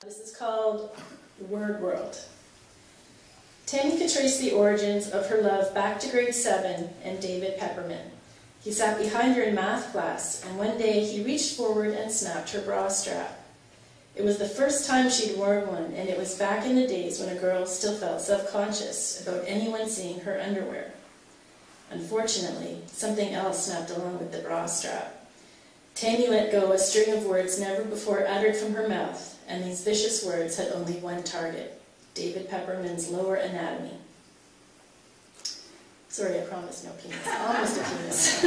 This is called Word World. Tammy could trace the origins of her love back to grade 7 and David Pepperman. He sat behind her in math class, and one day he reached forward and snapped her bra strap. It was the first time she'd worn one, and it was back in the days when a girl still felt self-conscious about anyone seeing her underwear. Unfortunately, something else snapped along with the bra strap. Tammy let go a string of words never before uttered from her mouth, and these vicious words had only one target: David Pepperman's lower anatomy. Sorry, I promised no penis. Almost a penis.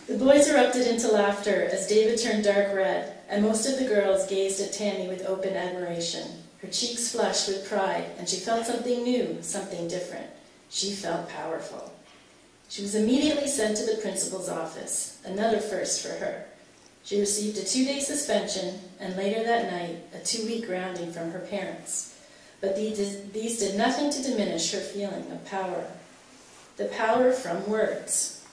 The boys erupted into laughter as David turned dark red, and most of the girls gazed at Tammy with open admiration. Her cheeks flushed with pride, and she felt something new, something different. She felt powerful. She was immediately sent to the principal's office, another first for her. She received a 2-day suspension, and later that night, a 2-week grounding from her parents. But these did nothing to diminish her feeling of power. The power from words.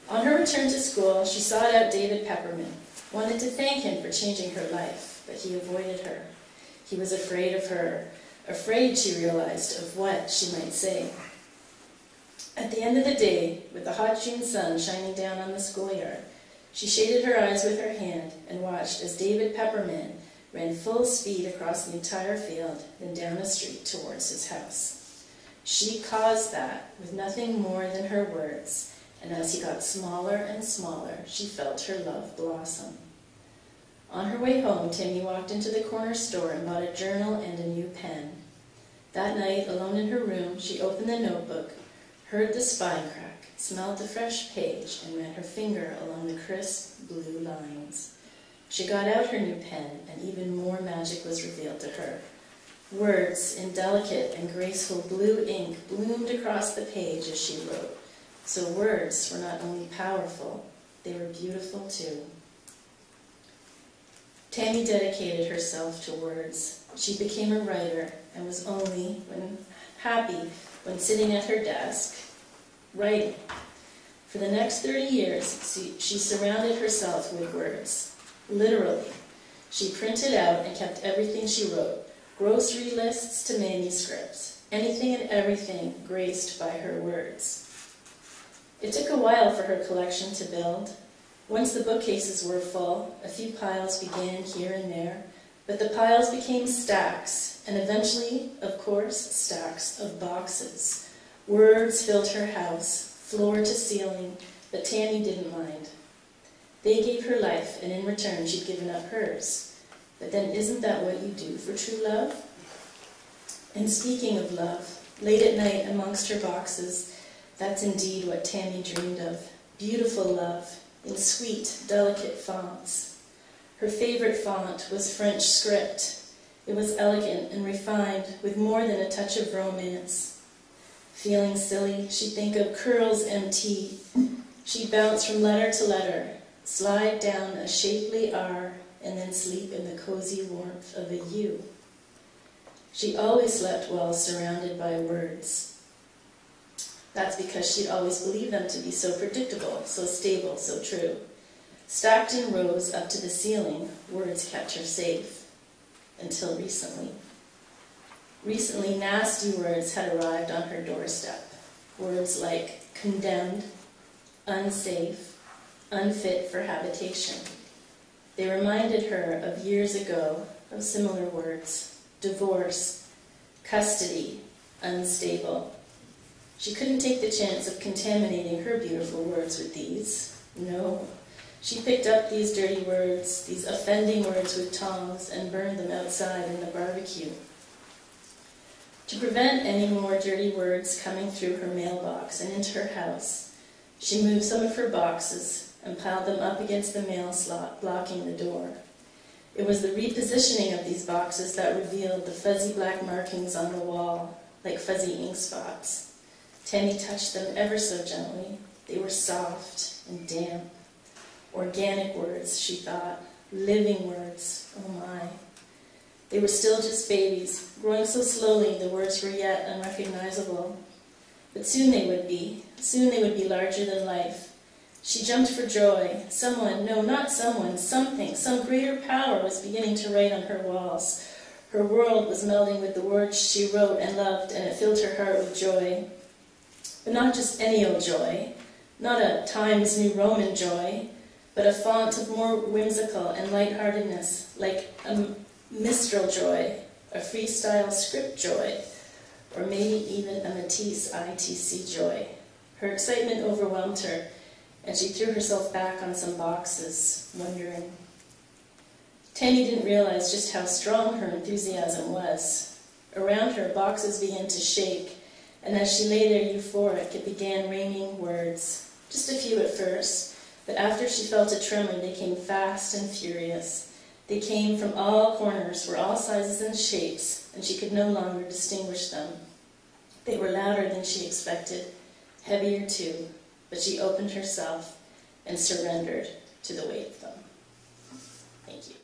On her return to school, she sought out David Pepperman, wanted to thank him for changing her life, but he avoided her. He was afraid of her, afraid, she realized, of what she might say. At the end of the day, with the hot June sun shining down on the schoolyard, she shaded her eyes with her hand and watched as David Pepperman ran full speed across the entire field, then down a street towards his house. She caused that with nothing more than her words, and as he got smaller and smaller, she felt her love blossom. On her way home, Tammy walked into the corner store and bought a journal and a new pen. That night, alone in her room, she opened the notebook, heard the spine crack, smelled the fresh page, and ran her finger along the crisp blue lines. She got out her new pen, and even more magic was revealed to her. Words in delicate and graceful blue ink bloomed across the page as she wrote. So words were not only powerful, they were beautiful too. Tammy dedicated herself to words. She became a writer and was only happy when sitting at her desk, writing. For the next 30 years, she surrounded herself with words. Literally. She printed out and kept everything she wrote, grocery lists to manuscripts, anything and everything graced by her words. It took a while for her collection to build. Once the bookcases were full, a few piles began here and there, but the piles became stacks, and eventually, of course, stacks of boxes. Words filled her house, floor to ceiling, but Tammy didn't mind. They gave her life, and in return she'd given up hers. But then isn't that what you do for true love? And speaking of love, late at night amongst her boxes, that's indeed what Tammy dreamed of. Beautiful love, in sweet, delicate fonts. Her favorite font was French script. It was elegant and refined, with more than a touch of romance. Feeling silly, she'd think of curls MT. She'd bounce from letter to letter, slide down a shapely R, and then sleep in the cozy warmth of a U. She always slept well surrounded by words. That's because she'd always believed them to be so predictable, so stable, so true. Stacked in rows up to the ceiling, words kept her safe. Until recently. Recently, nasty words had arrived on her doorstep. Words like condemned, unsafe, unfit for habitation. They reminded her of years ago of similar words: divorce, custody, unstable. She couldn't take the chance of contaminating her beautiful words with these. No. She picked up these dirty words, these offending words with tongs, and burned them outside in the barbecue. To prevent any more dirty words coming through her mailbox and into her house, she moved some of her boxes and piled them up against the mail slot, blocking the door. It was the repositioning of these boxes that revealed the fuzzy black markings on the wall, like fuzzy ink spots. Tammy touched them ever so gently. They were soft and damp. Organic words, she thought. Living words. Oh my. They were still just babies, growing so slowly the words were yet unrecognizable. But soon they would be larger than life. She jumped for joy. Someone, no, not someone, something, some greater power was beginning to write on her walls. Her world was melding with the words she wrote and loved, and it filled her heart with joy. But not just any old joy, not a Times New Roman joy, but a font of more whimsical and lightheartedness, like a Mistral joy, a freestyle script joy, or maybe even a Matisse ITC joy. Her excitement overwhelmed her, and she threw herself back on some boxes, wondering. Tanny didn't realize just how strong her enthusiasm was. Around her, boxes began to shake, and as she lay there euphoric, it began raining words. Just a few at first, but after she felt a tremor, they came fast and furious. They came from all corners, were all sizes and shapes, and she could no longer distinguish them. They were louder than she expected, heavier too, but she opened herself and surrendered to the weight of them. Thank you.